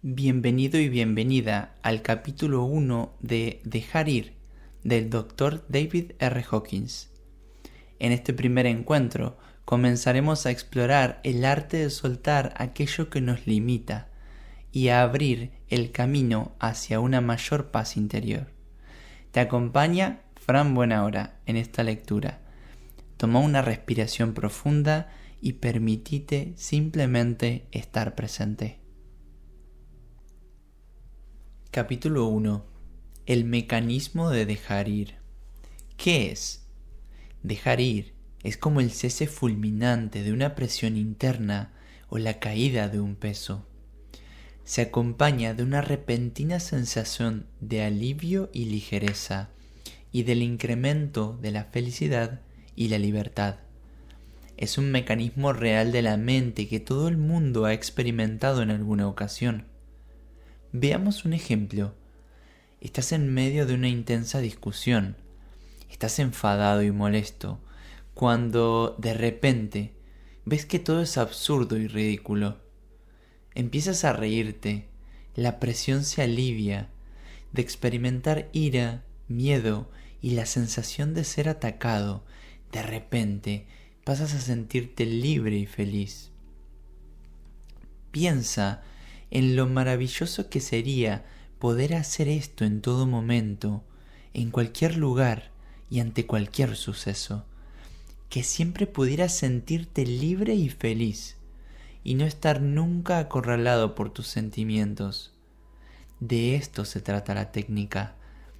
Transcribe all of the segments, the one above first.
Bienvenido y bienvenida al capítulo 1 de Dejar ir del Dr. David R. Hawkins. En este primer encuentro comenzaremos a explorar el arte de soltar aquello que nos limita y a abrir el camino hacia una mayor paz interior. Te acompaña Fran Buenahora en esta lectura. Toma una respiración profunda y permitite simplemente estar presente. Capítulo 1. El mecanismo de dejar ir. ¿Qué es? Dejar ir es como el cese fulminante de una presión interna o la caída de un peso. Se acompaña de una repentina sensación de alivio y ligereza y del incremento de la felicidad y la libertad. Es un mecanismo real de la mente que todo el mundo ha experimentado en alguna ocasión. Veamos un ejemplo. Estás en medio de una intensa discusión. Estás enfadado y molesto cuando de repente ves que todo es absurdo y ridículo. Empiezas a reírte, la presión se alivia de experimentar ira, miedo y la sensación de ser atacado. De repente pasas a sentirte libre y feliz. Piensa en lo maravilloso que sería poder hacer esto en todo momento, en cualquier lugar y ante cualquier suceso. Que siempre pudieras sentirte libre y feliz y no estar nunca acorralado por tus sentimientos. De esto se trata la técnica,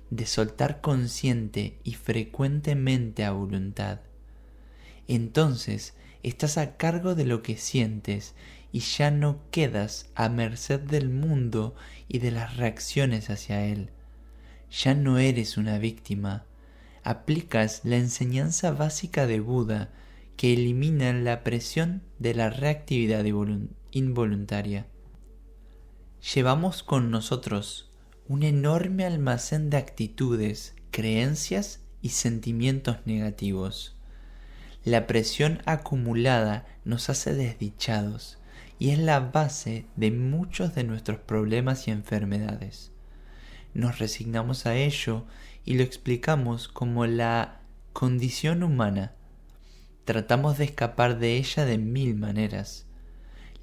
de soltar consciente y frecuentemente a voluntad. Entonces estás a cargo de lo que sientes y ya no quedas a merced del mundo y de las reacciones hacia él. Ya no eres una víctima. Aplicas la enseñanza básica de Buda que elimina la presión de la reactividad involuntaria. Llevamos con nosotros un enorme almacén de actitudes, creencias y sentimientos negativos. La presión acumulada nos hace desdichados y es la base de muchos de nuestros problemas y enfermedades. Nos resignamos a ello y lo explicamos como la condición humana. Tratamos de escapar de ella de mil maneras.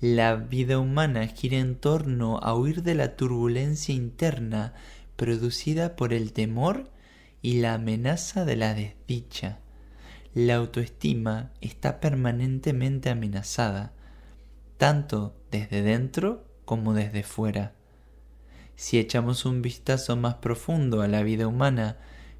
La vida humana gira en torno a huir de la turbulencia interna producida por el temor y la amenaza de la desdicha. La autoestima está permanentemente amenazada, tanto desde dentro como desde fuera. Si echamos un vistazo más profundo a la vida humana,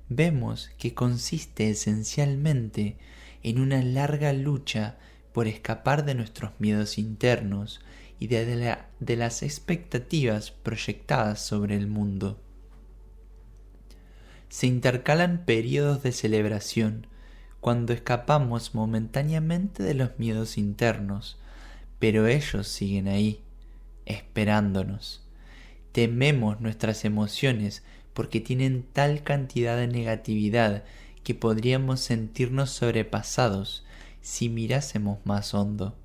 vemos que consiste esencialmente en una larga lucha por escapar de nuestros miedos internos y de las expectativas proyectadas sobre el mundo. Se intercalan periodos de celebración cuando escapamos momentáneamente de los miedos internos, pero ellos siguen ahí, esperándonos. Tememos nuestras emociones porque tienen tal cantidad de negatividad que podríamos sentirnos sobrepasados si mirásemos más hondo.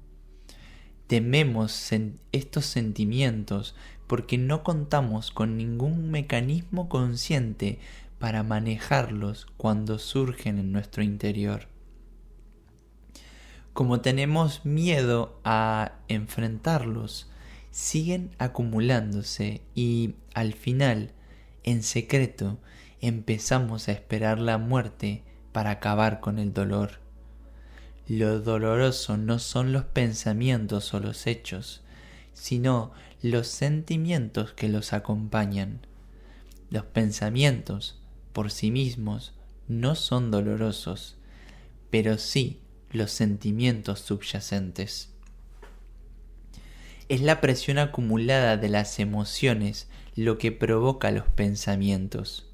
Tememos estos sentimientos porque no contamos con ningún mecanismo consciente para manejarlos cuando surgen en nuestro interior. Como tenemos miedo a enfrentarlos, siguen acumulándose y al final, en secreto, empezamos a esperar la muerte para acabar con el dolor. Lo doloroso no son los pensamientos o los hechos, sino los sentimientos que los acompañan. Los pensamientos, por sí mismos, no son dolorosos, pero sí los sentimientos subyacentes. Es la presión acumulada de las emociones lo que provoca los pensamientos.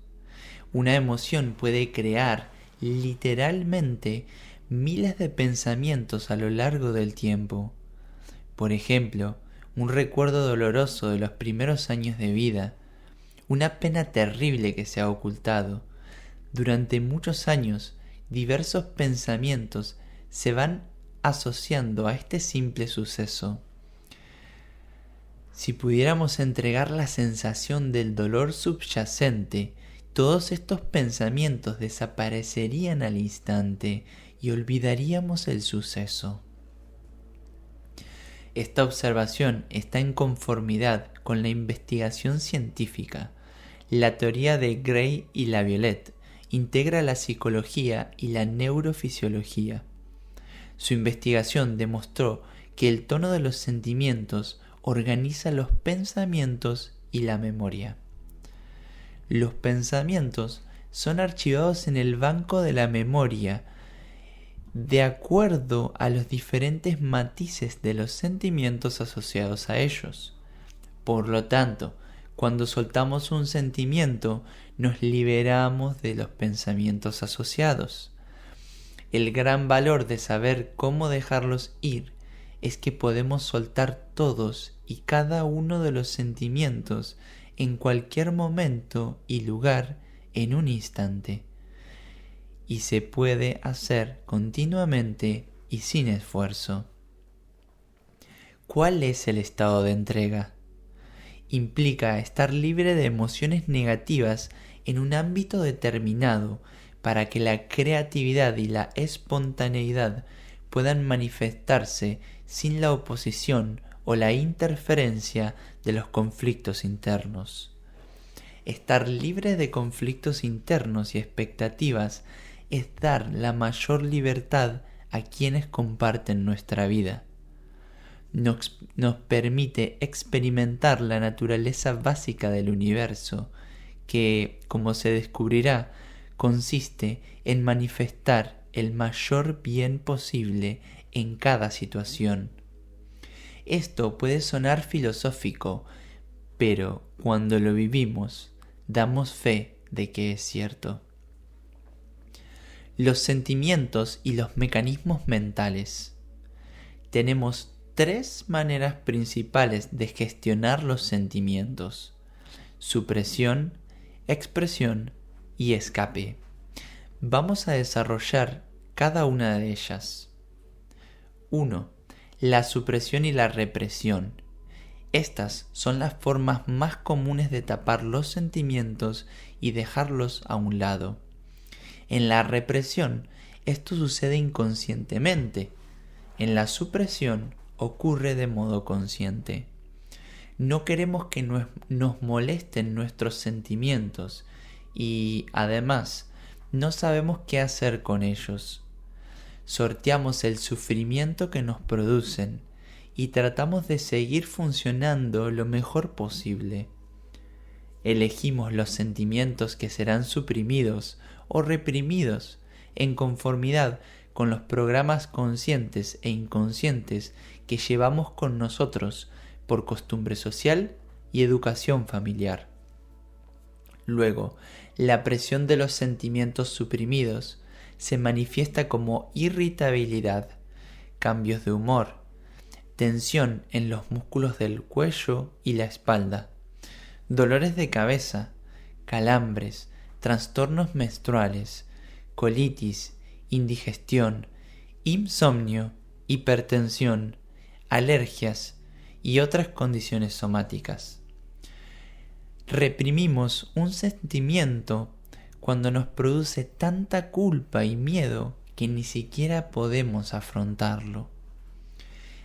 Una emoción puede crear literalmente miles de pensamientos a lo largo del tiempo. Por ejemplo, un recuerdo doloroso de los primeros años de vida, una pena terrible que se ha ocultado. Durante muchos años, diversos pensamientos se van asociando a este simple suceso. Si pudiéramos entregar la sensación del dolor subyacente, todos estos pensamientos desaparecerían al instante y olvidaríamos el suceso. Esta observación está en conformidad con la investigación científica. La teoría de Gray y Laviolette integra la psicología y la neurofisiología. Su investigación demostró que el tono de los sentimientos organiza los pensamientos y la memoria. Los pensamientos son archivados en el banco de la memoria de acuerdo a los diferentes matices de los sentimientos asociados a ellos. Por lo tanto, cuando soltamos un sentimiento, nos liberamos de los pensamientos asociados. El gran valor de saber cómo dejarlos ir es que podemos soltar todos y cada uno de los sentimientos en cualquier momento y lugar en un instante. Y se puede hacer continuamente y sin esfuerzo. ¿Cuál es el estado de entrega? Implica estar libre de emociones negativas en un ámbito determinado para que la creatividad y la espontaneidad puedan manifestarse sin la oposición o la interferencia de los conflictos internos. Estar libre de conflictos internos y expectativas es dar la mayor libertad a quienes comparten nuestra vida. Nos permite experimentar la naturaleza básica del universo, que, como se descubrirá, consiste en manifestar el mayor bien posible en cada situación. Esto puede sonar filosófico, pero cuando lo vivimos, damos fe de que es cierto. Los sentimientos y los mecanismos mentales. Tenemos 3 maneras principales de gestionar los sentimientos: supresión, expresión y escape. Vamos a desarrollar cada una de ellas. 1. La supresión y la represión. Estas son las formas más comunes de tapar los sentimientos y dejarlos a un lado. En la represión, esto sucede inconscientemente. En la supresión, ocurre de modo consciente. No queremos que nos molesten nuestros sentimientos y, además, no sabemos qué hacer con ellos. Sorteamos el sufrimiento que nos producen y tratamos de seguir funcionando lo mejor posible. Elegimos los sentimientos que serán suprimidos o reprimidos en conformidad con los programas conscientes e inconscientes que llevamos con nosotros por costumbre social y educación familiar. Luego, la presión de los sentimientos suprimidos se manifiesta como irritabilidad, cambios de humor, tensión en los músculos del cuello y la espalda, dolores de cabeza, calambres, trastornos menstruales, colitis, indigestión, insomnio, hipertensión, alergias y otras condiciones somáticas. Reprimimos un sentimiento cuando nos produce tanta culpa y miedo que ni siquiera podemos afrontarlo.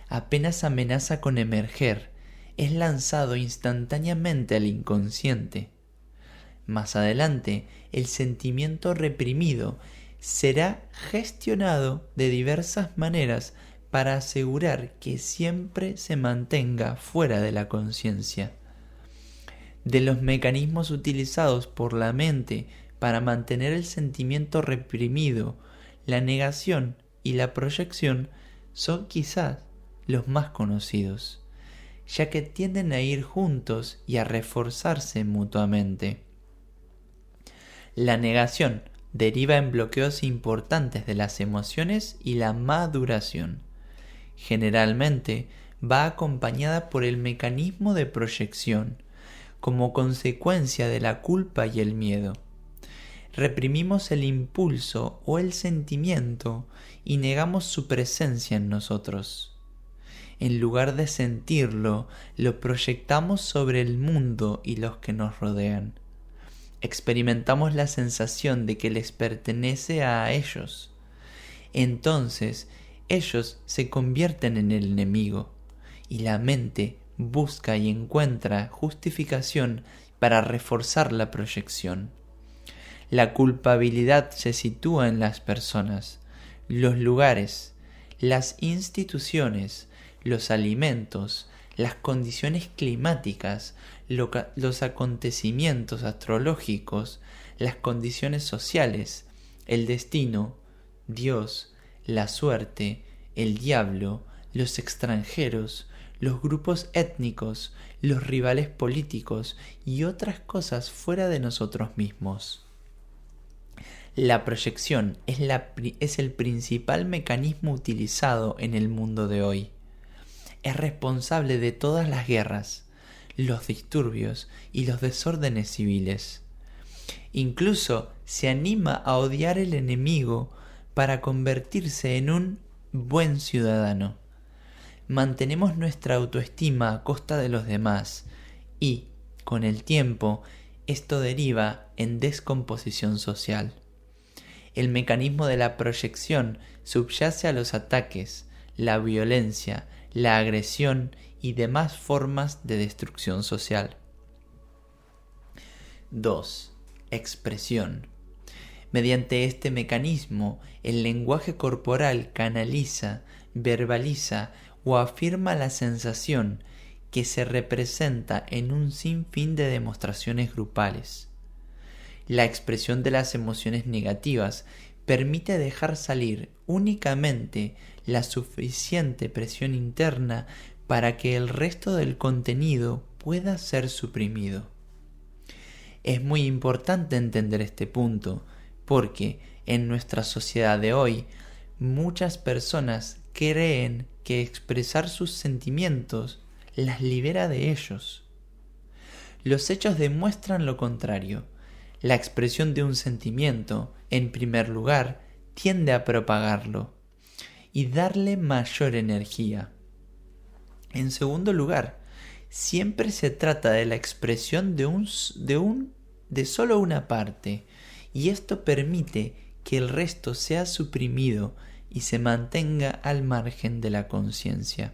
Apenas amenaza con emerger, es lanzado instantáneamente al inconsciente. Más adelante, el sentimiento reprimido será gestionado de diversas maneras para asegurar que siempre se mantenga fuera de la conciencia. De los mecanismos utilizados por la mente para mantener el sentimiento reprimido, la negación y la proyección son quizás los más conocidos, ya que tienden a ir juntos y a reforzarse mutuamente. La negación deriva en bloqueos importantes de las emociones y la maduración. Generalmente va acompañada por el mecanismo de proyección, como consecuencia de la culpa y el miedo. Reprimimos el impulso o el sentimiento y negamos su presencia en nosotros. en lugar de sentirlo, lo proyectamos sobre el mundo y los que nos rodean. Experimentamos la sensación de que les pertenece a ellos. Entonces, ellos se convierten en el enemigo, y la mente busca y encuentra justificación para reforzar la proyección. La culpabilidad se sitúa en las personas, los lugares, las instituciones, los alimentos, las condiciones climáticas, los acontecimientos astrológicos, las condiciones sociales, el destino, Dios, la suerte, el diablo, los extranjeros, los grupos étnicos, los rivales políticos y otras cosas fuera de nosotros mismos. La proyección es el principal mecanismo utilizado en el mundo de hoy. Es responsable de todas las guerras, los disturbios y los desórdenes civiles. Incluso se anima a odiar al enemigo para convertirse en un buen ciudadano. Mantenemos nuestra autoestima a costa de los demás y, con el tiempo, esto deriva en descomposición social. El mecanismo de la proyección subyace a los ataques, la violencia, la agresión y demás formas de destrucción social. 2. Expresión. Mediante este mecanismo, el lenguaje corporal canaliza, verbaliza o afirma la sensación que se representa en un sinfín de demostraciones grupales. La expresión de las emociones negativas permite dejar salir únicamente la suficiente presión interna para que el resto del contenido pueda ser suprimido. Es muy importante entender este punto, porque en nuestra sociedad de hoy, muchas personas creen que expresar sus sentimientos las libera de ellos. Los hechos demuestran lo contrario. La expresión de un sentimiento, en primer lugar, tiende a propagarlo y darle mayor energía. En segundo lugar, siempre se trata de la expresión de solo una parte, y esto permite que el resto sea suprimido y se mantenga al margen de la conciencia.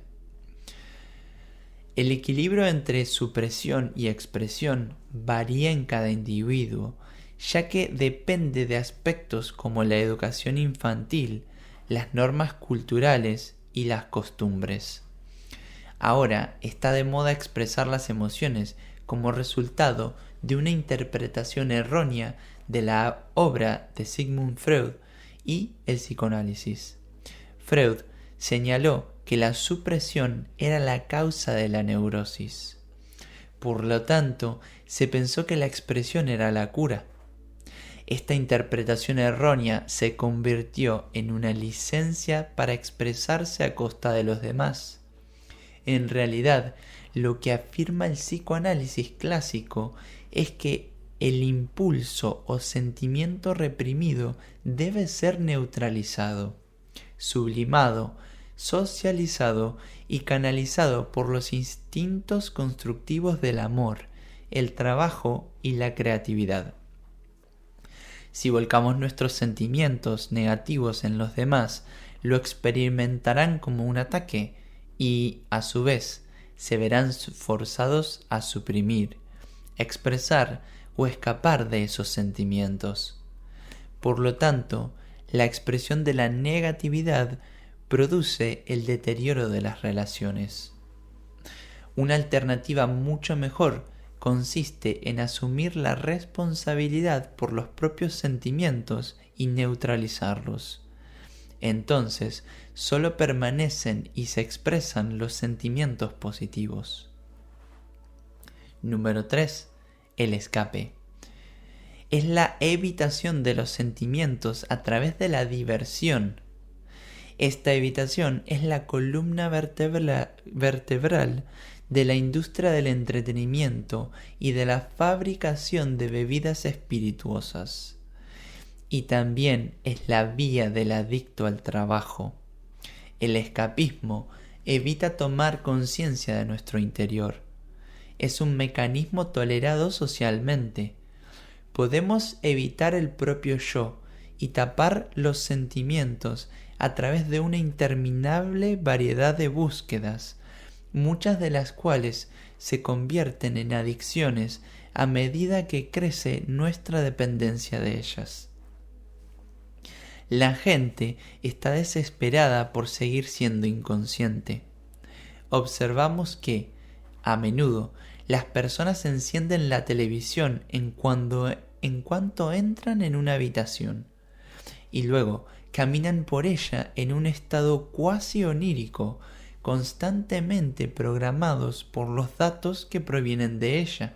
El equilibrio entre supresión y expresión varía en cada individuo, ya que depende de aspectos como la educación infantil, las normas culturales y las costumbres. Ahora está de moda expresar las emociones como resultado de una interpretación errónea de la obra de Sigmund Freud y el psicoanálisis. Freud señaló que la supresión era la causa de la neurosis. Por lo tanto, se pensó que la expresión era la cura. Esta interpretación errónea se convirtió en una licencia para expresarse a costa de los demás. En realidad, lo que afirma el psicoanálisis clásico es que el impulso o sentimiento reprimido debe ser neutralizado, sublimado, socializado y canalizado por los instintos constructivos del amor, el trabajo y la creatividad. Si volcamos nuestros sentimientos negativos en los demás, lo experimentarán como un ataque y, a su vez, se verán forzados a suprimir, expresar o escapar de esos sentimientos. Por lo tanto, la expresión de la negatividad produce el deterioro de las relaciones. Una alternativa mucho mejor consiste en asumir la responsabilidad por los propios sentimientos y neutralizarlos. Entonces, solo permanecen y se expresan los sentimientos positivos. Número 3. El escape. Es la evitación de los sentimientos a través de la diversión. Esta evitación es la columna vertebral de la industria del entretenimiento y de la fabricación de bebidas espirituosas. Y también es la vía del adicto al trabajo. El escapismo evita tomar conciencia de nuestro interior. Es un mecanismo tolerado socialmente. Podemos evitar el propio yo y tapar los sentimientos a través de una interminable variedad de búsquedas, muchas de las cuales se convierten en adicciones a medida que crece nuestra dependencia de ellas. La gente está desesperada por seguir siendo inconsciente. Observamos que, a menudo, las personas encienden la televisión en cuanto entran en una habitación, y luego caminan por ella en un estado cuasi onírico, constantemente programados por los datos que provienen de ella.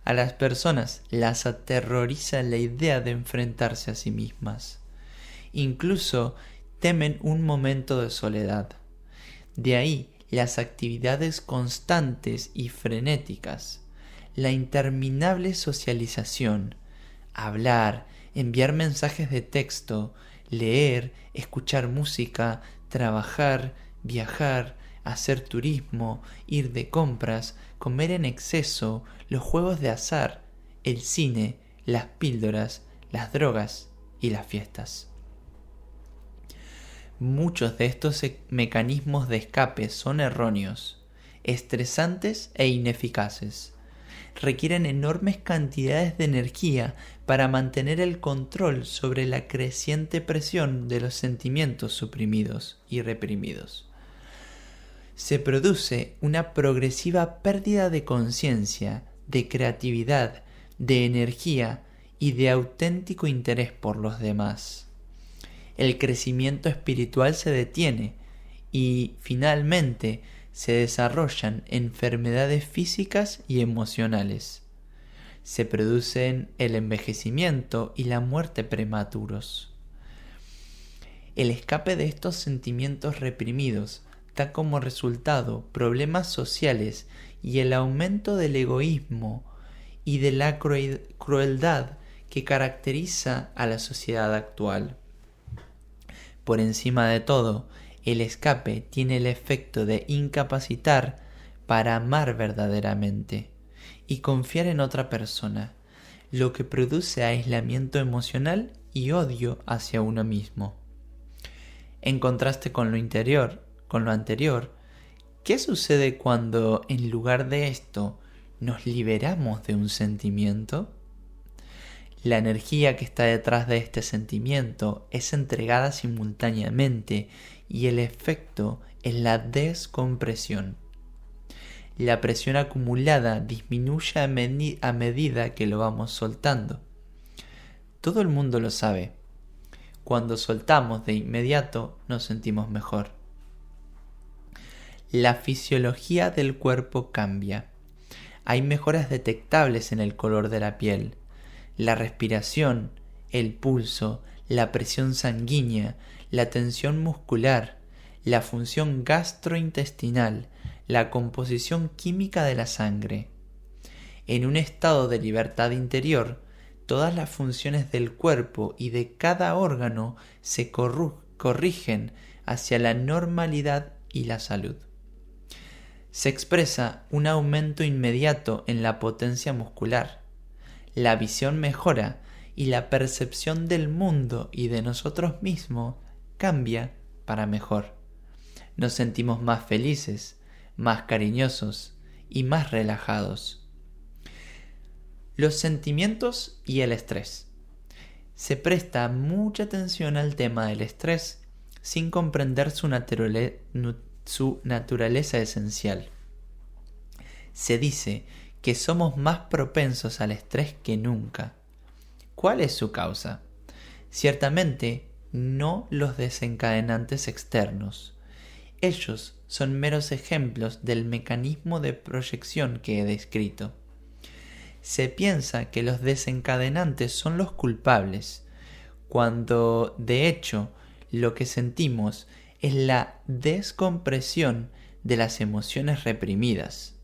A las personas las aterroriza la idea de enfrentarse a sí mismas. Incluso temen un momento de soledad. De ahí las actividades constantes y frenéticas, la interminable socialización, hablar, enviar mensajes de texto, leer, escuchar música, trabajar, viajar, hacer turismo, ir de compras, comer en exceso, los juegos de azar, el cine, las píldoras, las drogas y las fiestas. Muchos de estos mecanismos de escape son erróneos, estresantes e ineficaces. Requieren enormes cantidades de energía para mantener el control sobre la creciente presión de los sentimientos suprimidos y reprimidos. Se produce una progresiva pérdida de conciencia, de creatividad, de energía y de auténtico interés por los demás. El crecimiento espiritual se detiene y, finalmente, se desarrollan enfermedades físicas y emocionales. Se producen el envejecimiento y la muerte prematuros. El escape de estos sentimientos reprimidos da como resultado problemas sociales y el aumento del egoísmo y de la crueldad que caracteriza a la sociedad actual. Por encima de todo, el escape tiene el efecto de incapacitar para amar verdaderamente y confiar en otra persona, lo que produce aislamiento emocional y odio hacia uno mismo. En contraste con lo anterior, ¿qué sucede cuando, en lugar de esto, nos liberamos de un sentimiento? La energía que está detrás de este sentimiento es entregada simultáneamente y el efecto es la descompresión. La presión acumulada disminuye a medida que lo vamos soltando. Todo el mundo lo sabe. Cuando soltamos de inmediato nos sentimos mejor. La fisiología del cuerpo cambia. Hay mejoras detectables en el color de la piel. La respiración, el pulso, la presión sanguínea, la tensión muscular, la función gastrointestinal, la composición química de la sangre. En un estado de libertad interior, todas las funciones del cuerpo y de cada órgano se corrigen hacia la normalidad y la salud. Se expresa un aumento inmediato en la potencia muscular. La visión mejora y la percepción del mundo y de nosotros mismos cambia para mejor. Nos sentimos más felices, más cariñosos y más relajados. Los sentimientos y el estrés. Se presta mucha atención al tema del estrés sin comprender su naturaleza esencial. Se dice que somos más propensos al estrés que nunca. ¿Cuál es su causa? Ciertamente no los desencadenantes externos. Ellos son meros ejemplos del mecanismo de proyección que he descrito. Se piensa que los desencadenantes son los culpables, cuando de hecho lo que sentimos es la descompresión de las emociones reprimidas.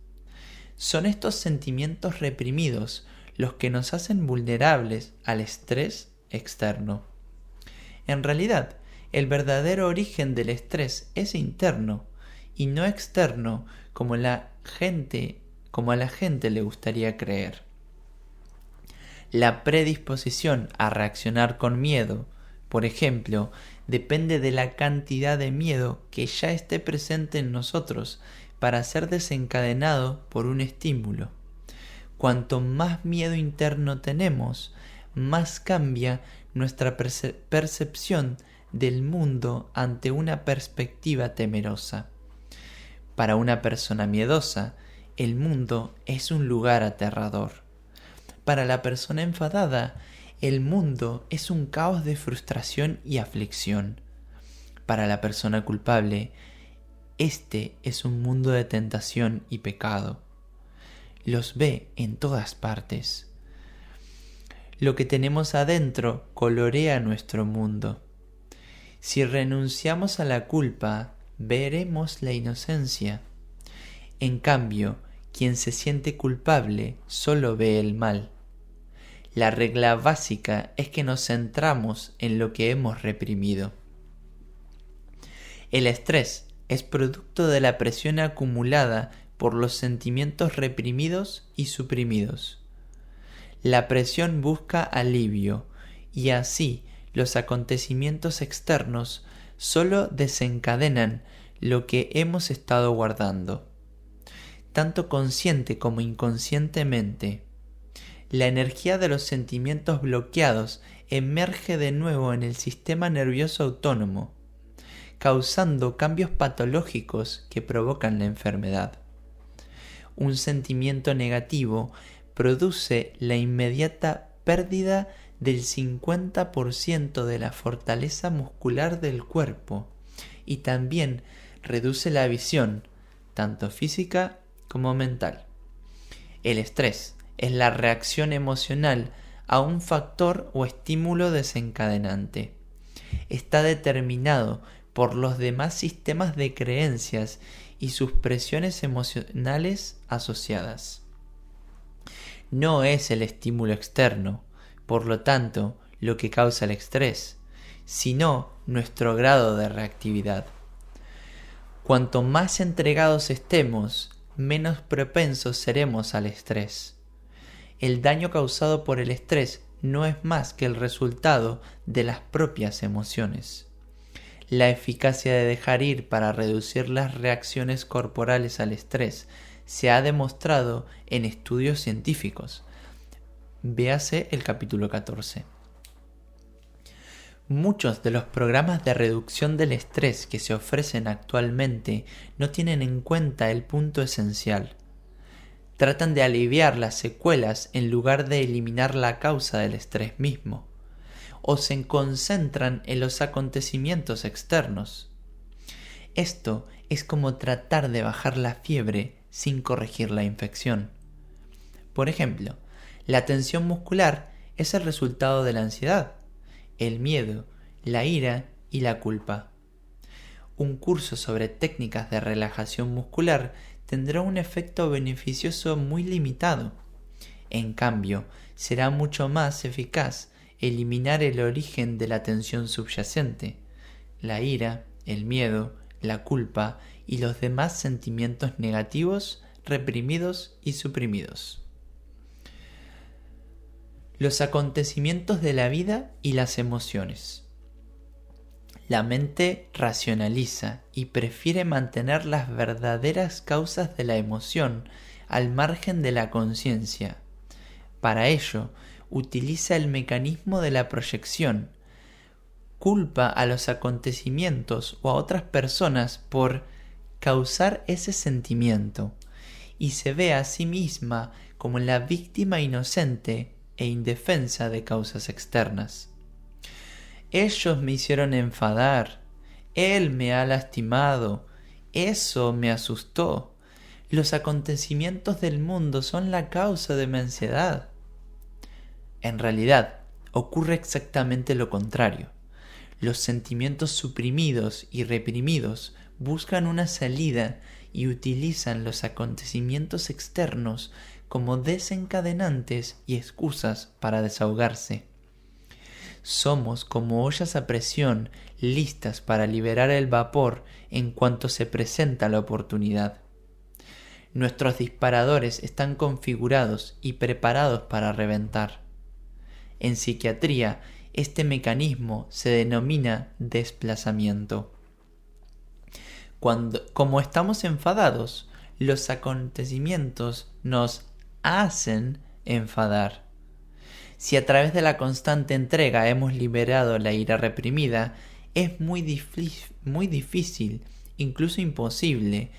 Son estos sentimientos reprimidos los que nos hacen vulnerables al estrés externo. En realidad, el verdadero origen del estrés es interno, y no externo como a la gente le gustaría creer. La predisposición a reaccionar con miedo, por ejemplo, depende de la cantidad de miedo que ya esté presente en nosotros para ser desencadenado por un estímulo. Cuanto más miedo interno tenemos, más cambia nuestra percepción del mundo ante una perspectiva temerosa. Para una persona miedosa, el mundo es un lugar aterrador. Para la persona enfadada, el mundo es un caos de frustración y aflicción. Para la persona culpable, este es un mundo de tentación y pecado. Los ve en todas partes. Lo que tenemos adentro colorea nuestro mundo. Si renunciamos a la culpa, veremos la inocencia. En cambio, quien se siente culpable solo ve el mal. La regla básica es que nos centramos en lo que hemos reprimido. El estrés es producto de la presión acumulada por los sentimientos reprimidos y suprimidos. La presión busca alivio y así los acontecimientos externos solo desencadenan lo que hemos estado guardando. Tanto consciente como inconscientemente, la energía de los sentimientos bloqueados emerge de nuevo en el sistema nervioso autónomo, causando cambios patológicos que provocan la enfermedad. Un sentimiento negativo produce la inmediata pérdida del 50% de la fortaleza muscular del cuerpo y también reduce la visión, tanto física como mental. El estrés es la reacción emocional a un factor o estímulo desencadenante. Está determinado por los demás sistemas de creencias y sus presiones emocionales asociadas. No es el estímulo externo, por lo tanto, lo que causa el estrés, sino nuestro grado de reactividad. Cuanto más entregados estemos, menos propensos seremos al estrés. El daño causado por el estrés no es más que el resultado de las propias emociones. La eficacia de dejar ir para reducir las reacciones corporales al estrés se ha demostrado en estudios científicos. Véase el capítulo 14. Muchos de los programas de reducción del estrés que se ofrecen actualmente no tienen en cuenta el punto esencial. Tratan de aliviar las secuelas en lugar de eliminar la causa del estrés mismo, o se concentran en los acontecimientos externos. Esto es como tratar de bajar la fiebre sin corregir la infección. Por ejemplo, la tensión muscular es el resultado de la ansiedad, el miedo, la ira y la culpa. Un curso sobre técnicas de relajación muscular tendrá un efecto beneficioso muy limitado. En cambio, será mucho más eficaz eliminar el origen de la tensión subyacente, la ira, el miedo, la culpa y los demás sentimientos negativos, reprimidos y suprimidos. Los acontecimientos de la vida y las emociones. La mente racionaliza y prefiere mantener las verdaderas causas de la emoción al margen de la conciencia. Para ello, utiliza el mecanismo de la proyección. Culpa a los acontecimientos o a otras personas por causar ese sentimiento y se ve a sí misma como la víctima inocente e indefensa de causas externas. Ellos me hicieron enfadar, él me ha lastimado, eso me asustó. Los acontecimientos del mundo son la causa de mi ansiedad. En realidad, ocurre exactamente lo contrario. Los sentimientos suprimidos y reprimidos buscan una salida y utilizan los acontecimientos externos como desencadenantes y excusas para desahogarse. Somos como ollas a presión listas para liberar el vapor en cuanto se presenta la oportunidad. Nuestros disparadores están configurados y preparados para reventar. En psiquiatría, este mecanismo se denomina desplazamiento. Como estamos enfadados, los acontecimientos nos hacen enfadar. Si a través de la constante entrega hemos liberado la ira reprimida, es muy difícil, incluso imposible,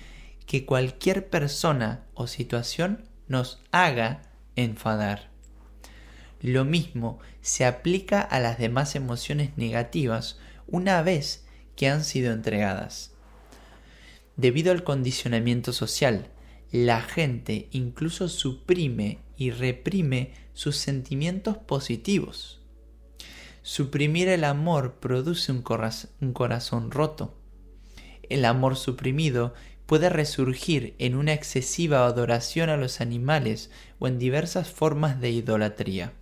que cualquier persona o situación nos haga enfadar. Lo mismo se aplica a las demás emociones negativas una vez que han sido entregadas. Debido al condicionamiento social, la gente incluso suprime y reprime sus sentimientos positivos. Suprimir el amor produce un corazón roto. El amor suprimido puede resurgir en una excesiva adoración a los animales o en diversas formas de idolatría.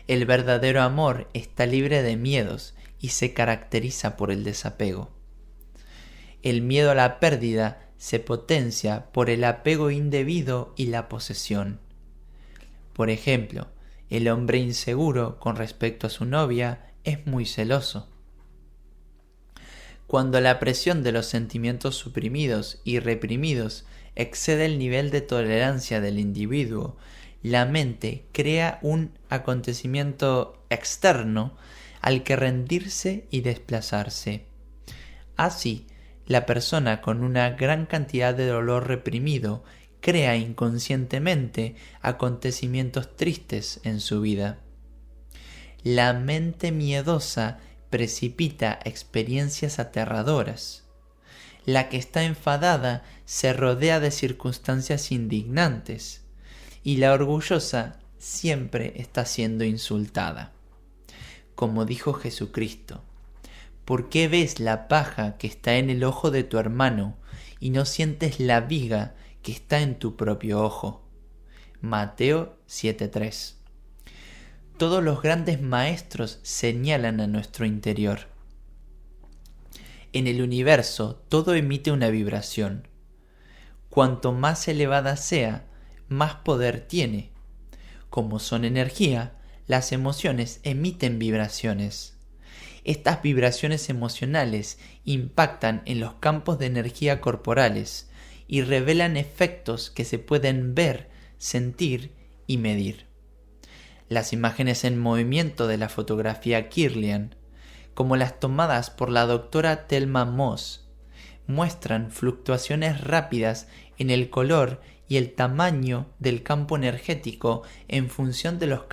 El verdadero amor está libre de miedos y se caracteriza por el desapego. El miedo a la pérdida se potencia por el apego indebido y la posesión. Por ejemplo, el hombre inseguro con respecto a su novia es muy celoso. Cuando la presión de los sentimientos suprimidos y reprimidos excede el nivel de tolerancia del individuo, la mente crea un acontecimiento externo al que rendirse y desplazarse. Así, la persona con una gran cantidad de dolor reprimido crea inconscientemente acontecimientos tristes en su vida. La mente miedosa precipita experiencias aterradoras. La que está enfadada se rodea de circunstancias indignantes y la orgullosa siempre está siendo insultada. Como dijo Jesucristo: ¿por qué ves la paja que está en el ojo de tu hermano y no sientes la viga que está en tu propio ojo? Mateo 7:3. Todos los grandes maestros señalan a nuestro interior. En el universo todo emite una vibración. Cuanto más elevada sea, más poder tiene. Como son energía, las emociones emiten vibraciones. Estas vibraciones emocionales impactan en los campos de energía corporales y revelan efectos que se pueden ver, sentir y medir. Las imágenes en movimiento de la fotografía Kirlian, como las tomadas por la doctora Thelma Moss, muestran fluctuaciones rápidas en el color y el tamaño del campo energético en función de los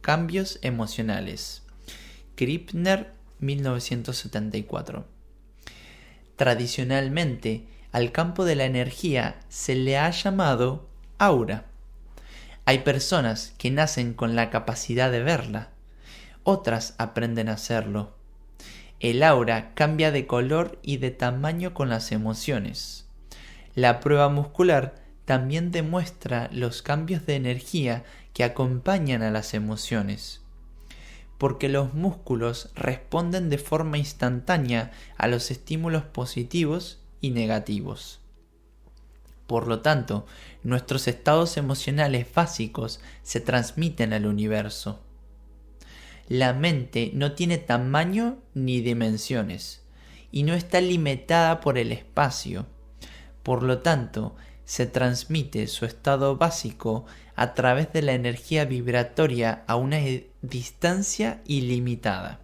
cambios emocionales. Krippner, 1974. Tradicionalmente, al campo de la energía se le ha llamado aura. Hay personas que nacen con la capacidad de verla, otras aprenden a hacerlo. El aura cambia de color y de tamaño con las emociones. La prueba muscular también demuestra los cambios de energía que acompañan a las emociones, porque los músculos responden de forma instantánea a los estímulos positivos y negativos. Por lo tanto, nuestros estados emocionales básicos se transmiten al universo. La mente no tiene tamaño ni dimensiones y no está limitada por el espacio. Por lo tanto, se transmite su estado básico a través de la energía vibratoria a una distancia ilimitada.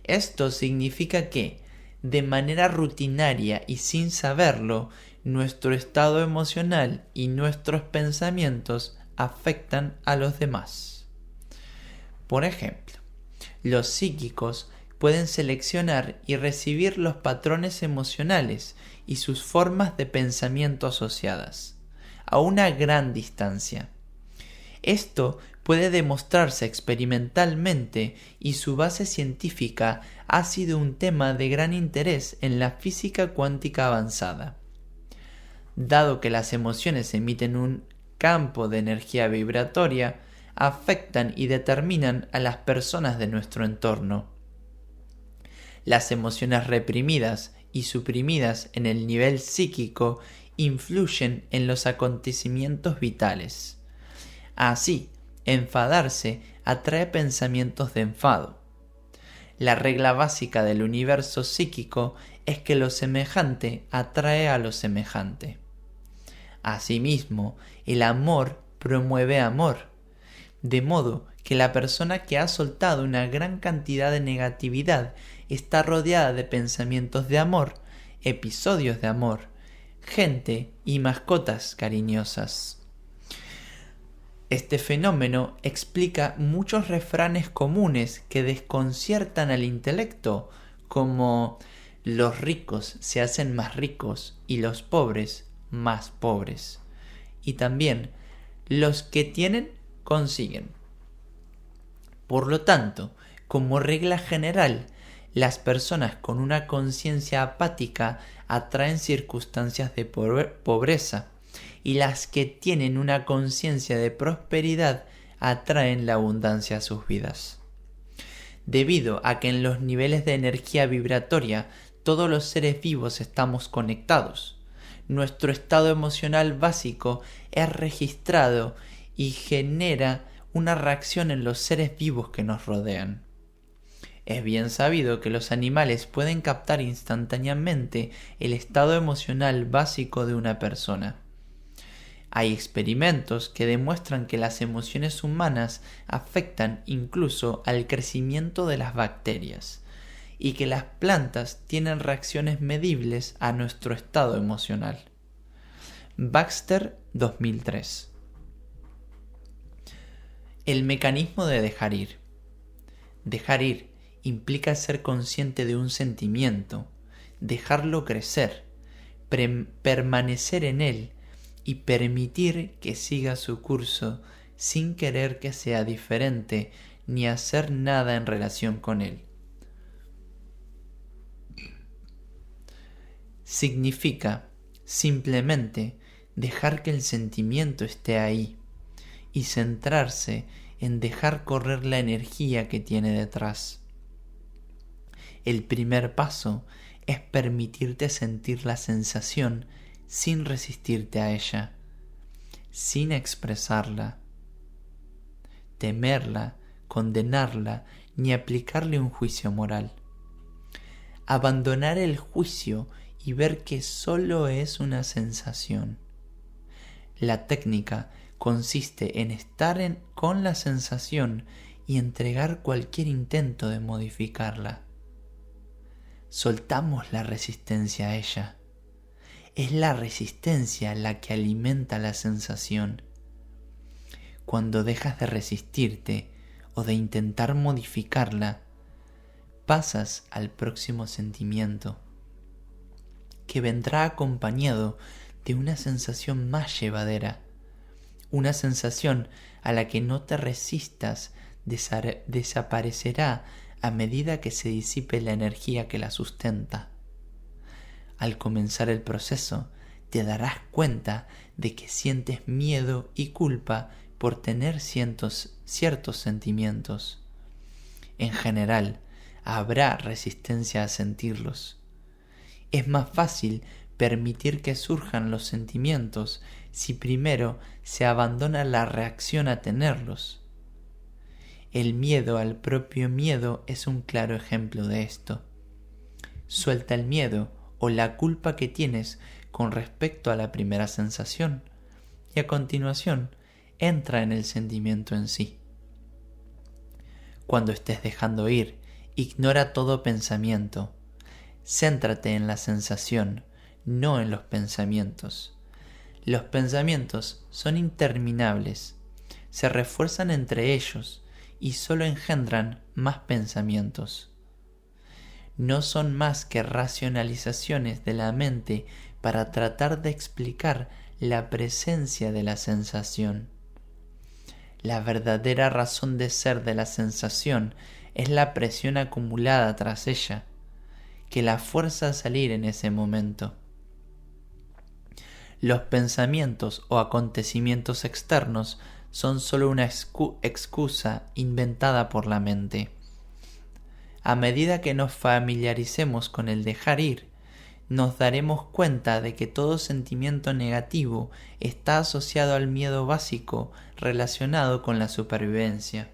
Esto significa que, de manera rutinaria y sin saberlo, nuestro estado emocional y nuestros pensamientos afectan a los demás. Por ejemplo, los psíquicos pueden seleccionar y recibir los patrones emocionales y sus formas de pensamiento asociadas, a una gran distancia. Esto puede demostrarse experimentalmente y su base científica ha sido un tema de gran interés en la física cuántica avanzada. Dado que las emociones emiten un campo de energía vibratoria, afectan y determinan a las personas de nuestro entorno. Las emociones reprimidas y suprimidas en el nivel psíquico influyen en los acontecimientos vitales. Así, enfadarse atrae pensamientos de enfado. La regla básica del universo psíquico es que lo semejante atrae a lo semejante. Asimismo, el amor promueve amor, de modo que la persona que ha soltado una gran cantidad de negatividad está rodeada de pensamientos de amor, episodios de amor, gente y mascotas cariñosas. Este fenómeno explica muchos refranes comunes que desconciertan al intelecto, como los ricos se hacen más ricos y los pobres más pobres. Y también los que tienen consiguen. Por lo tanto, como regla general, las personas con una conciencia apática atraen circunstancias de pobreza, y las que tienen una conciencia de prosperidad atraen la abundancia a sus vidas. Debido a que en los niveles de energía vibratoria todos los seres vivos estamos conectados, nuestro estado emocional básico es registrado y genera una reacción en los seres vivos que nos rodean. Es bien sabido que los animales pueden captar instantáneamente el estado emocional básico de una persona. Hay experimentos que demuestran que las emociones humanas afectan incluso al crecimiento de las bacterias y que las plantas tienen reacciones medibles a nuestro estado emocional. Baxter, 2003. El mecanismo de dejar ir. Dejar ir implica ser consciente de un sentimiento, dejarlo crecer, permanecer en él y permitir que siga su curso sin querer que sea diferente ni hacer nada en relación con él. Significa simplemente dejar que el sentimiento esté ahí y centrarse en dejar correr la energía que tiene detrás. El primer paso es permitirte sentir la sensación sin resistirte a ella, sin expresarla, temerla, condenarla ni aplicarle un juicio moral. Abandonar el juicio y ver que solo es una sensación. La técnica consiste en estar con la sensación y entregar cualquier intento de modificarla. Soltamos la resistencia a ella. Es la resistencia la que alimenta la sensación. Cuando dejas de resistirte o de intentar modificarla, pasas al próximo sentimiento, que vendrá acompañado de una sensación más llevadera, una sensación a la que no te resistas desaparecerá a medida que se disipe la energía que la sustenta. Al comenzar el proceso, te darás cuenta de que sientes miedo y culpa por tener ciertos sentimientos. En general, habrá resistencia a sentirlos. Es más fácil permitir que surjan los sentimientos si primero se abandona la reacción a tenerlos. El miedo al propio miedo es un claro ejemplo de esto. Suelta el miedo o la culpa que tienes con respecto a la primera sensación y a continuación entra en el sentimiento en sí. Cuando estés dejando ir, ignora todo pensamiento. Céntrate en la sensación, no en los pensamientos. Los pensamientos son interminables, se refuerzan entre ellos y solo engendran más pensamientos. No son más que racionalizaciones de la mente para tratar de explicar la presencia de la sensación. La verdadera razón de ser de la sensación es la presión acumulada tras ella, que la fuerza a salir en ese momento. Los pensamientos o acontecimientos externos son solo una excusa inventada por la mente. A medida que nos familiaricemos con el dejar ir, nos daremos cuenta de que todo sentimiento negativo está asociado al miedo básico relacionado con la supervivencia,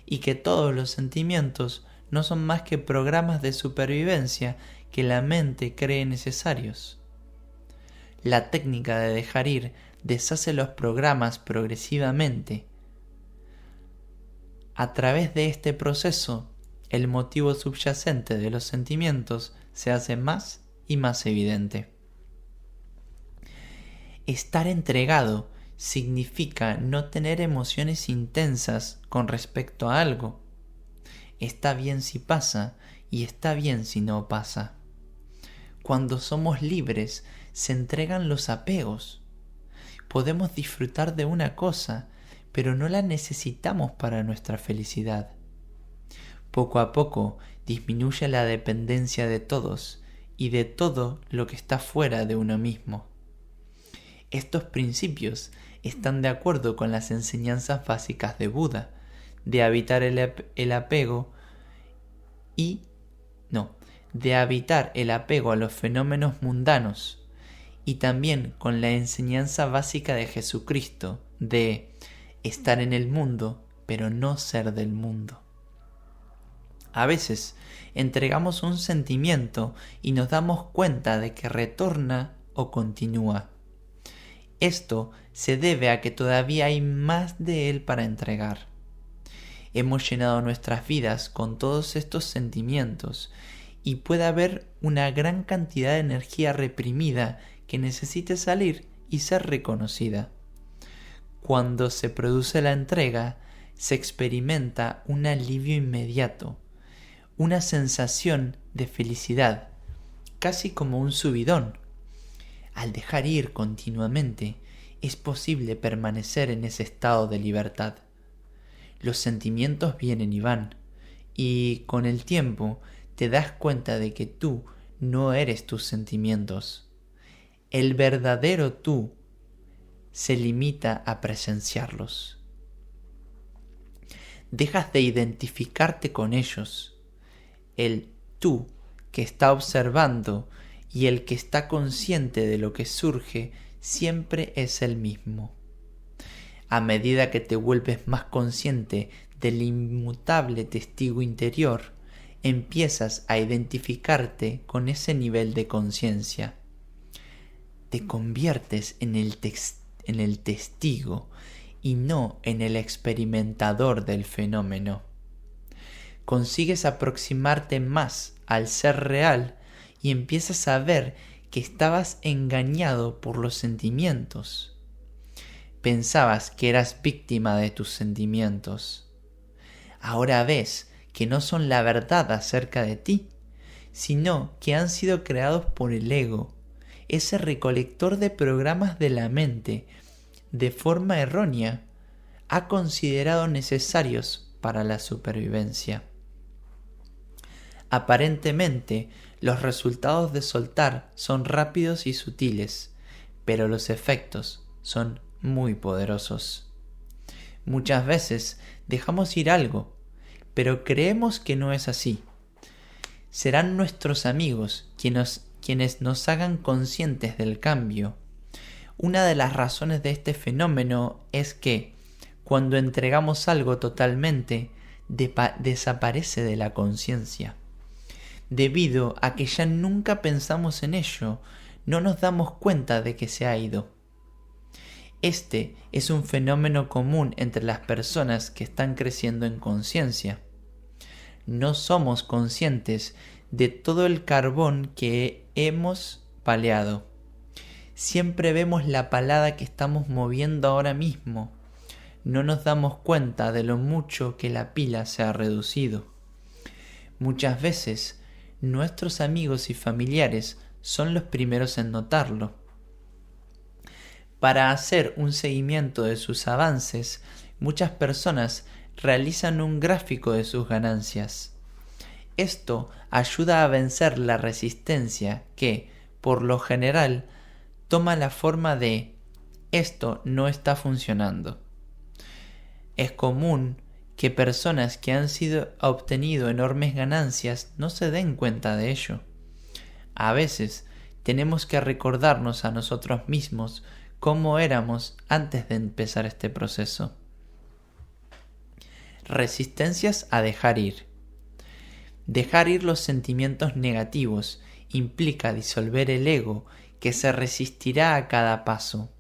y que todos los sentimientos no son más que programas de supervivencia que la mente cree necesarios. La técnica de dejar ir deshace los programas progresivamente. A través de este proceso, el motivo subyacente de los sentimientos se hace más y más evidente. Estar entregado significa no tener emociones intensas con respecto a algo. Está bien si pasa y está bien si no pasa. Cuando somos libres, se entregan los apegos. Podemos disfrutar de una cosa, pero no la necesitamos para nuestra felicidad. Poco a poco disminuye la dependencia de todos y de todo lo que está fuera de uno mismo. Estos principios están de acuerdo con las enseñanzas básicas de Buda, de evitar el apego a los fenómenos mundanos, y también con la enseñanza básica de Jesucristo, de estar en el mundo, pero no ser del mundo. A veces entregamos un sentimiento y nos damos cuenta de que retorna o continúa. Esto se debe a que todavía hay más de él para entregar. Hemos llenado nuestras vidas con todos estos sentimientos y puede haber una gran cantidad de energía reprimida que necesite salir y ser reconocida. Cuando se produce la entrega, se experimenta un alivio inmediato, una sensación de felicidad, casi como un subidón. Al dejar ir continuamente, es posible permanecer en ese estado de libertad. Los sentimientos vienen y van, y con el tiempo te das cuenta de que tú no eres tus sentimientos. El verdadero tú se limita a presenciarlos. Dejas de identificarte con ellos. El tú que está observando y el que está consciente de lo que surge siempre es el mismo. A medida que te vuelves más consciente del inmutable testigo interior, empiezas a identificarte con ese nivel de conciencia. Te conviertes en el testigo y no en el experimentador del fenómeno. Consigues aproximarte más al ser real y empiezas a ver que estabas engañado por los sentimientos. Pensabas que eras víctima de tus sentimientos. Ahora ves que no son la verdad acerca de ti, sino que han sido creados por el ego, ese recolector de programas de la mente, de forma errónea, ha considerado necesarios para la supervivencia. Aparentemente, los resultados de soltar son rápidos y sutiles, pero los efectos son muy poderosos. Muchas veces dejamos ir algo, pero creemos que no es así. Serán nuestros amigos quienes nos hagan conscientes del cambio. Una de las razones de este fenómeno es que, cuando entregamos algo totalmente, desaparece de la conciencia. Debido a que ya nunca pensamos en ello, no nos damos cuenta de que se ha ido. Este es un fenómeno común entre las personas que están creciendo en conciencia. No somos conscientes de todo el carbón que hemos paleado. Siempre vemos la palada que estamos moviendo ahora mismo. No nos damos cuenta de lo mucho que la pila se ha reducido. Muchas veces, nuestros amigos y familiares son los primeros en notarlo. Para hacer un seguimiento de sus avances, muchas personas realizan un gráfico de sus ganancias. Esto ayuda a vencer la resistencia que, por lo general, toma la forma de «esto no está funcionando». Es común que personas que han obtenido enormes ganancias no se den cuenta de ello. A veces tenemos que recordarnos a nosotros mismos cómo éramos antes de empezar este proceso. Resistencias a dejar ir. Dejar ir los sentimientos negativos implica disolver el ego que se resistirá a cada paso.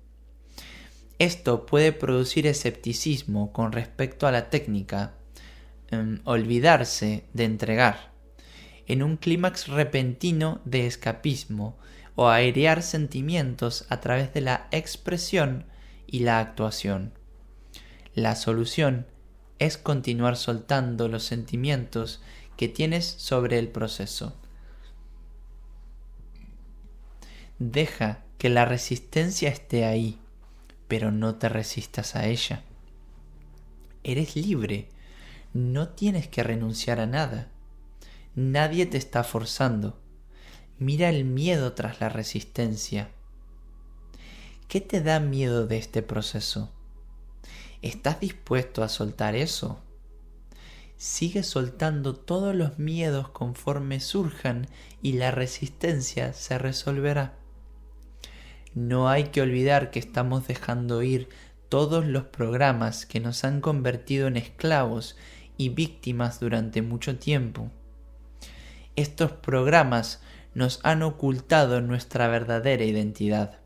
Esto puede producir escepticismo con respecto a la técnica, olvidarse de entregar, en un clímax repentino de escapismo o airear sentimientos a través de la expresión y la actuación. La solución es continuar soltando los sentimientos que tienes sobre el proceso. Deja que la resistencia esté ahí, pero no te resistas a ella. Eres libre, no tienes que renunciar a nada. Nadie te está forzando. Mira el miedo tras la resistencia. ¿Qué te da miedo de este proceso? ¿Estás dispuesto a soltar eso? Sigue soltando todos los miedos conforme surjan y la resistencia se resolverá. No hay que olvidar que estamos dejando ir todos los programas que nos han convertido en esclavos y víctimas durante mucho tiempo. Estos programas nos han ocultado nuestra verdadera identidad.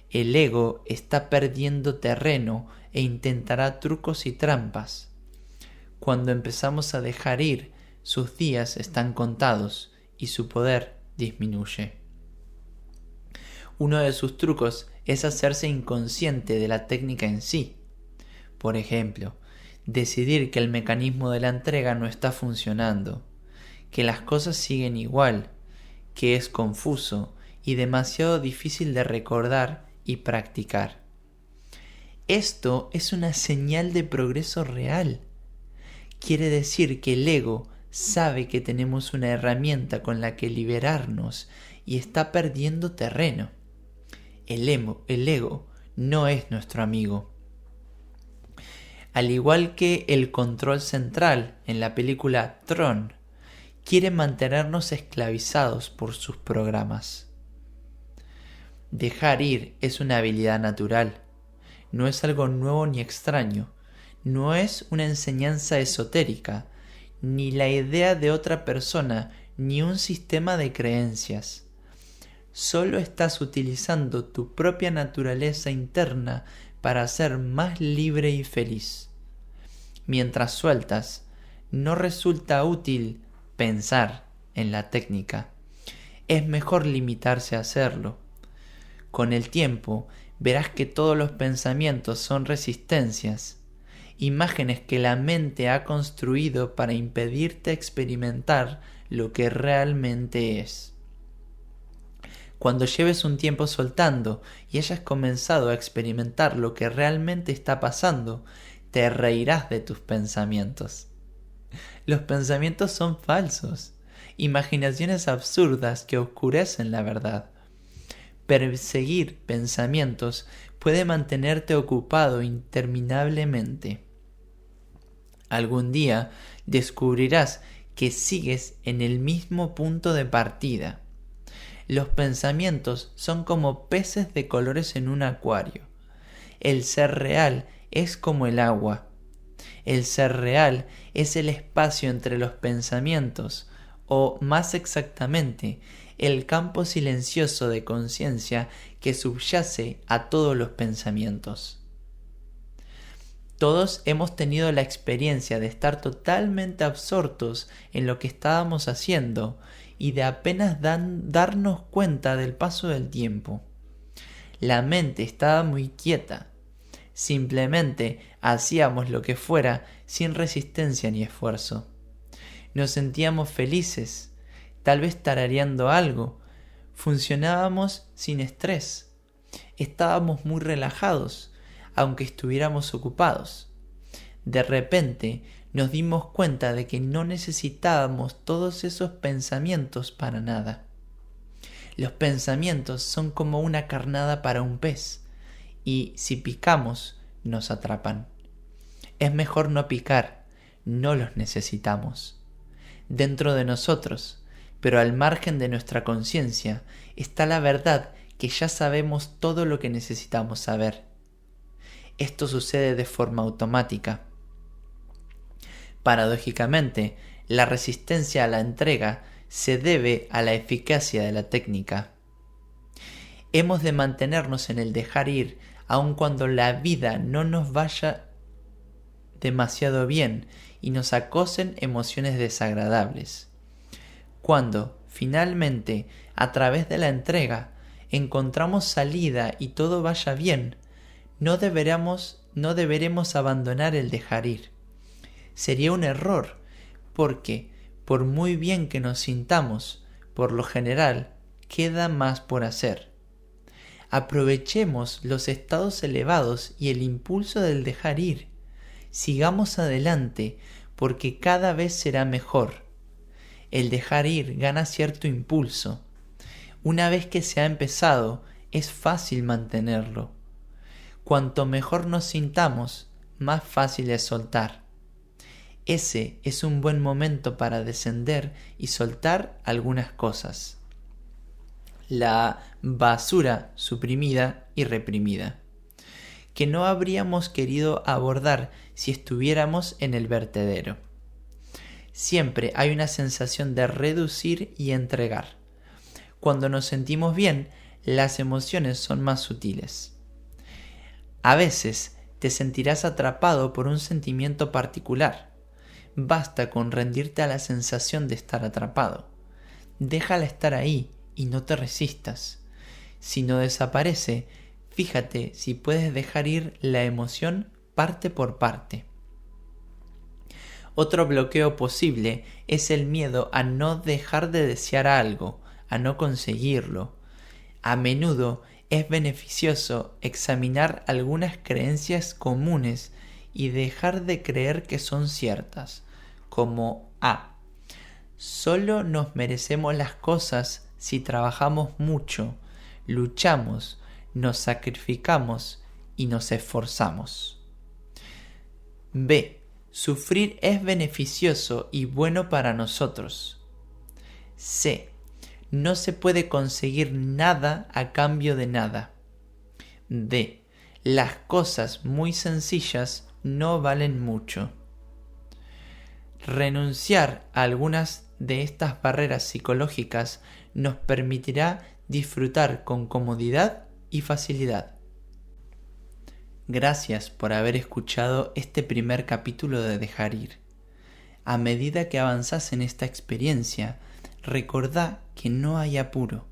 El ego está perdiendo terreno e intentará trucos y trampas. Cuando empezamos a dejar ir, sus días están contados y su poder disminuye. Uno de sus trucos es hacerse inconsciente de la técnica en sí. Por ejemplo, decidir que el mecanismo de la entrega no está funcionando, que las cosas siguen igual, que es confuso y demasiado difícil de recordar y practicar. Esto es una señal de progreso real. Quiere decir que el ego sabe que tenemos una herramienta con la que liberarnos y está perdiendo terreno. El ego no es nuestro amigo. Al igual que el control central en la película Tron, quiere mantenernos esclavizados por sus programas. Dejar ir es una habilidad natural. No es algo nuevo ni extraño. No es una enseñanza esotérica, ni la idea de otra persona, ni un sistema de creencias. Solo estás utilizando tu propia naturaleza interna para ser más libre y feliz. Mientras sueltas, no resulta útil pensar en la técnica. Es mejor limitarse a hacerlo. Con el tiempo, verás que todos los pensamientos son resistencias, imágenes que la mente ha construido para impedirte experimentar lo que realmente es. Cuando lleves un tiempo soltando y hayas comenzado a experimentar lo que realmente está pasando, te reirás de tus pensamientos. Los pensamientos son falsos, imaginaciones absurdas que oscurecen la verdad. Perseguir pensamientos puede mantenerte ocupado interminablemente. Algún día descubrirás que sigues en el mismo punto de partida. Los pensamientos son como peces de colores en un acuario. El ser real es como el agua. El ser real es el espacio entre los pensamientos, o más exactamente, el campo silencioso de conciencia que subyace a todos los pensamientos. Todos hemos tenido la experiencia de estar totalmente absortos en lo que estábamos haciendo y de apenas darnos cuenta del paso del tiempo. La mente estaba muy quieta. Simplemente hacíamos lo que fuera sin resistencia ni esfuerzo. Nos sentíamos felices, tal vez tarareando algo. Funcionábamos sin estrés. Estábamos muy relajados, aunque estuviéramos ocupados. De repente nos dimos cuenta de que no necesitábamos todos esos pensamientos para nada. Los pensamientos son como una carnada para un pez, y si picamos, nos atrapan. Es mejor no picar, no los necesitamos. Dentro de nosotros, pero al margen de nuestra conciencia, está la verdad que ya sabemos todo lo que necesitamos saber. Esto sucede de forma automática. Paradójicamente, la resistencia a la entrega se debe a la eficacia de la técnica. Hemos de mantenernos en el dejar ir, aun cuando la vida no nos vaya demasiado bien y nos acosen emociones desagradables. Cuando, finalmente, a través de la entrega, encontramos salida y todo vaya bien, no deberemos abandonar el dejar ir. Sería un error, porque, por muy bien que nos sintamos, por lo general, queda más por hacer. Aprovechemos los estados elevados y el impulso del dejar ir. Sigamos adelante, porque cada vez será mejor. El dejar ir gana cierto impulso. Una vez que se ha empezado, es fácil mantenerlo. Cuanto mejor nos sintamos, más fácil es soltar. Ese es un buen momento para descender y soltar algunas cosas. La basura suprimida y reprimida, que no habríamos querido abordar si estuviéramos en el vertedero. Siempre hay una sensación de reducir y entregar. Cuando nos sentimos bien, las emociones son más sutiles. A veces te sentirás atrapado por un sentimiento particular. Basta con rendirte a la sensación de estar atrapado. Déjala estar ahí y no te resistas. Si no desaparece, fíjate si puedes dejar ir la emoción parte por parte. Otro bloqueo posible es el miedo a no dejar de desear algo, a no conseguirlo. A menudo es beneficioso examinar algunas creencias comunes y dejar de creer que son ciertas, como A. Solo nos merecemos las cosas si trabajamos mucho, luchamos, nos sacrificamos y nos esforzamos. B. Sufrir es beneficioso y bueno para nosotros. C. No se puede conseguir nada a cambio de nada. D. Las cosas muy sencillas no valen mucho. Renunciar a algunas de estas barreras psicológicas nos permitirá disfrutar con comodidad y facilidad. Gracias por haber escuchado este primer capítulo de Dejar Ir. A medida que avanzás en esta experiencia, recordá que no hay apuro.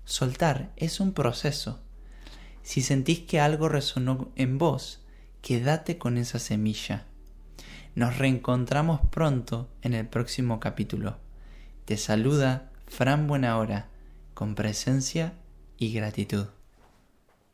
Soltar es un proceso. Si sentís que algo resonó en vos, quédate con esa semilla. Nos reencontramos pronto en el próximo capítulo. Te saluda Fran Buenahora, con presencia y gratitud.